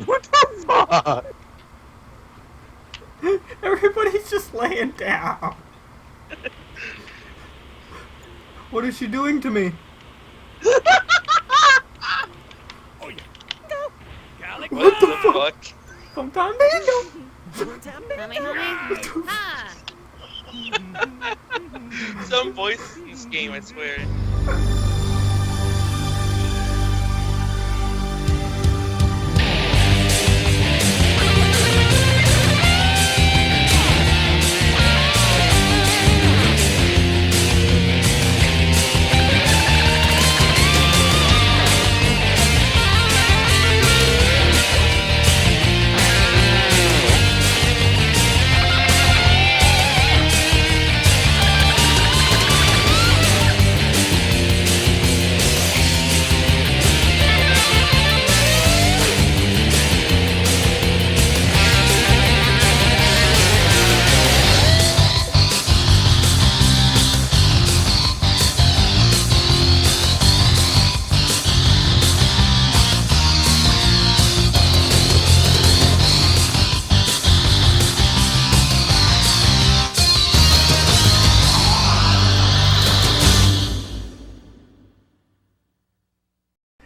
What the fuck? Everybody's just laying down. What is she doing to me? Oh yeah. Go. Garlic. What the fuck? Sometime bingo. Mommy, mommy. Ah. Some voice in this game, I swear.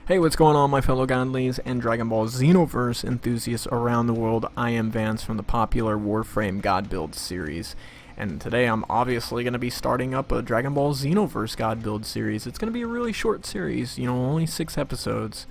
Hey, what's going on, my fellow godlies and Dragonball Xenoverse enthusiasts around the world? I am Vance from the popular Warframe God Build series, and today I'm obviously going to be starting up a Dragonball Xenoverse God Build series. It's going to be a really short series, only 6 episodes,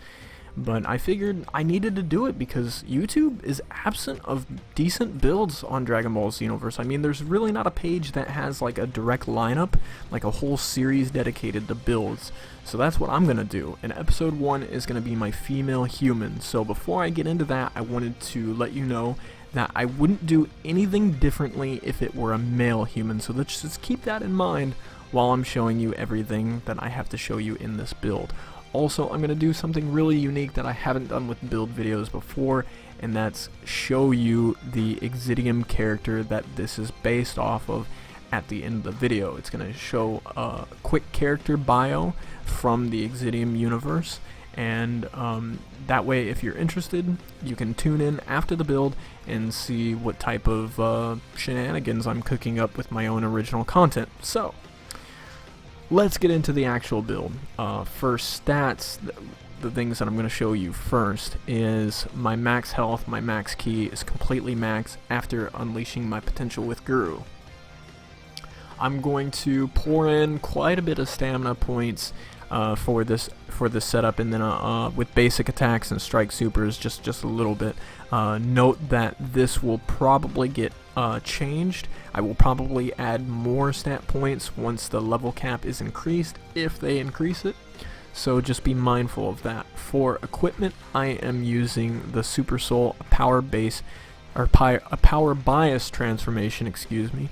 but I figured I needed to do it because YouTube is absent of decent builds on Dragon Ball Xenoverse. I mean, there's really not a page that has like a direct lineup, like a whole series dedicated to builds. So that's what I'm going to do, and episode 1 is going to be my female human. So before I get into that, I wanted to let you know that I wouldn't do anything differently if it were a male human, so let's just keep that in mind while I'm showing you everything that I have to show you in this build. Also, I'm going to do something really unique that I haven't done with build videos before, and that's show you the Xenoverse character that this is based off of at the end of the video. It's going to show a quick character bio from the Xenoverse universe, and that way if you're interested you can tune in after the build and see what type of shenanigans I'm cooking up with my own original content. So let's get into the actual build. For stats, the things that I'm going to show you first is my max health. My max ki is completely max after unleashing my potential with Guru. I'm going to pour in quite a bit of stamina points for this setup, and then with basic attacks and strike supers, just a little bit. Note that this will probably get changed. I will probably add more stat points once the level cap is increased, if they increase it. So just be mindful of that. For equipment, I am using the Super Soul power base, or a power bias transformation, excuse me.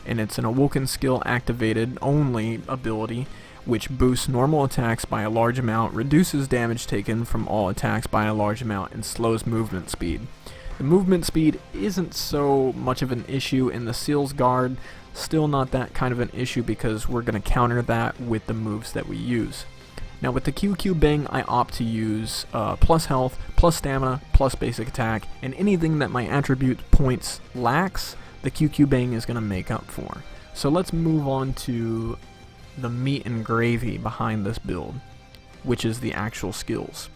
And it's an awoken skill activated only ability, which boosts normal attacks by a large amount, reduces damage taken from all attacks by a large amount, and slows movement speed. The movement speed isn't so much of an issue in the Seal's Guard, still not that kind of an issue because we're going to counter that with the moves that we use. Now with the QQ Bang, I opt to use plus health, plus stamina, plus basic attack, and anything that my attribute points lacks, the QQ Bang is going to make up for. So let's move on to the meat and gravy behind this build, which is the actual skills.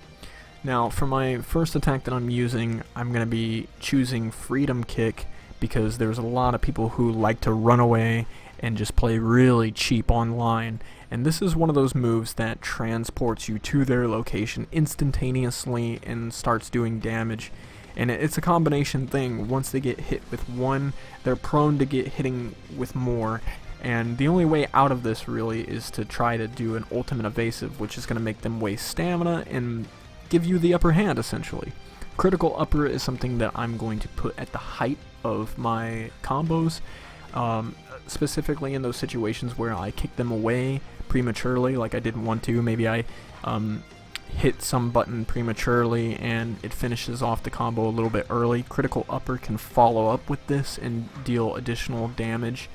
Now for my first attack that I'm using, I'm going to be choosing Freedom Kick because there's a lot of people who like to run away and just play really cheap online, and this is one of those moves that transports you to their location instantaneously and starts doing damage. And it's a combination thing. Once they get hit with one, they're prone to get hitting with more. And the only way out of this really is to try to do an ultimate evasive, which is going to make them waste stamina and give you the upper hand, essentially. Critical upper is something that I'm going to put at the height of my combos, specifically in those situations where I kick them away prematurely, like I didn't want to. Maybe I hit some button prematurely and it finishes off the combo a little bit early. Critical upper can follow up with this and deal additional damage.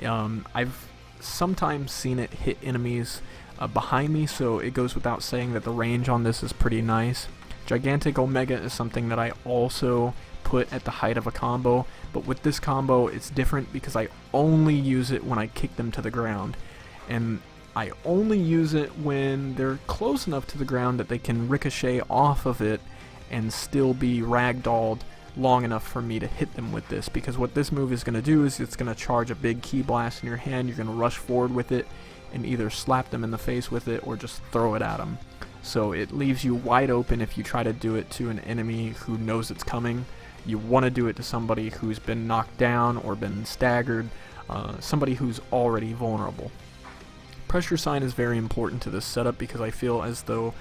I've sometimes seen it hit enemies behind me, so it goes without saying that the range on this is pretty nice. Gigantic Omega is something that I also put at the height of a combo, but with this combo it's different because I only use it when I kick them to the ground, and I only use it when they're close enough to the ground that they can ricochet off of it and still be ragdolled long enough for me to hit them with this, because what this move is going to do is it's going to charge a big ki blast in your hand. You're going to rush forward with it and either slap them in the face with it or just throw it at them. So it leaves you wide open if you try to do it to an enemy who knows it's coming. You want to do it to somebody who's been knocked down or been staggered, somebody who's already vulnerable. Pressure sign is very important to this setup because I feel as though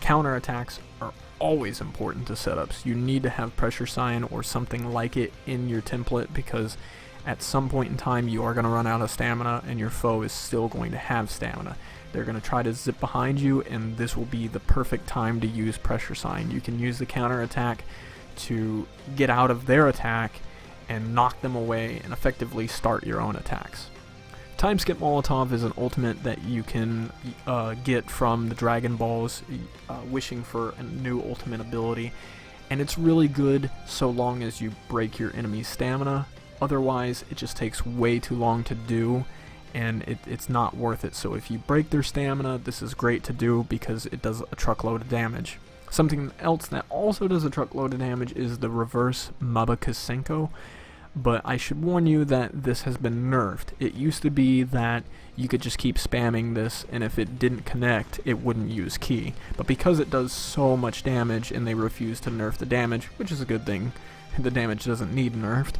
counterattacks are always important to setups. You need to have pressure sign or something like it in your template, because at some point in time you are going to run out of stamina and your foe is still going to have stamina. They're going to try to zip behind you, and this will be the perfect time to use pressure sign. You can use the counterattack to get out of their attack and knock them away and effectively start your own attacks. Time Skip Molotov is an ultimate that you can get from the Dragonballs, wishing for a new ultimate ability, and it's really good so long as you break your enemy's stamina. Otherwise, it just takes way too long to do, and it's not worth it. So if you break their stamina, this is great to do because it does a truckload of damage. Something else that also does a truckload of damage is the reverse Mabakusenko. But I should warn you that this has been nerfed. It used to be that you could just keep spamming this, and if it didn't connect, it wouldn't use ki. But because it does so much damage and they refuse to nerf the damage, which is a good thing, the damage doesn't need nerfed.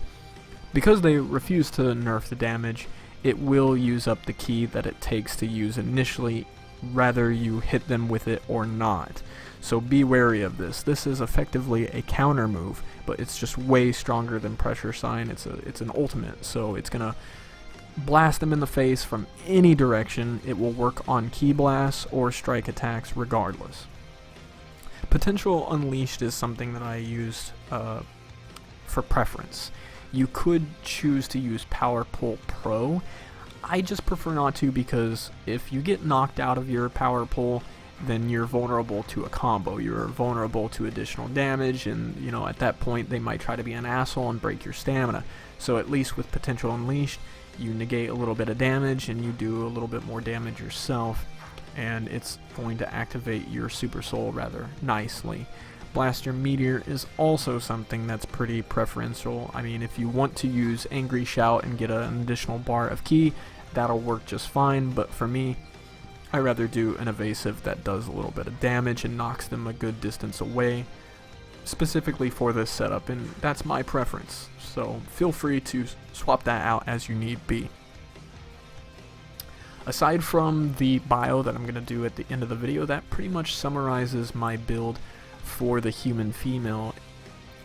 Because they refuse to nerf the damage, it will use up the ki that it takes to use initially, whether you hit them with it or not. So be wary of this. This is effectively a counter move, but it's just way stronger than pressure sign. It's an ultimate, so it's gonna blast them in the face from any direction. It will work on ki blasts or strike attacks regardless. Potential Unleashed is something that I used for preference. You could choose to use Power Pull Pro. I just prefer not to, because if you get knocked out of your Power Pull, then you're vulnerable to a combo. You're vulnerable to additional damage, and you know, at that point they might try to be an asshole and break your stamina. So at least with Potential Unleashed, you negate a little bit of damage and you do a little bit more damage yourself, and it's going to activate your Super Soul rather nicely. Blaster Meteor is also something that's pretty preferential. I mean, if you want to use Angry Shout and get an additional bar of ki, that'll work just fine, but for me, I rather do an evasive that does a little bit of damage and knocks them a good distance away, specifically for this setup, and that's my preference. So feel free to swap that out as you need be. Aside from the bio that I'm going to do at the end of the video, that pretty much summarizes my build for the human female.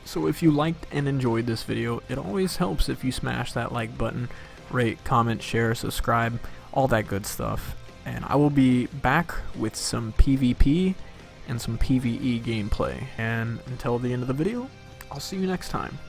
So if you liked and enjoyed this video, it always helps if you smash that like button, rate, comment, share, subscribe, all that good stuff. And I will be back with some PvP and some PvE gameplay. And until the end of the video, I'll see you next time.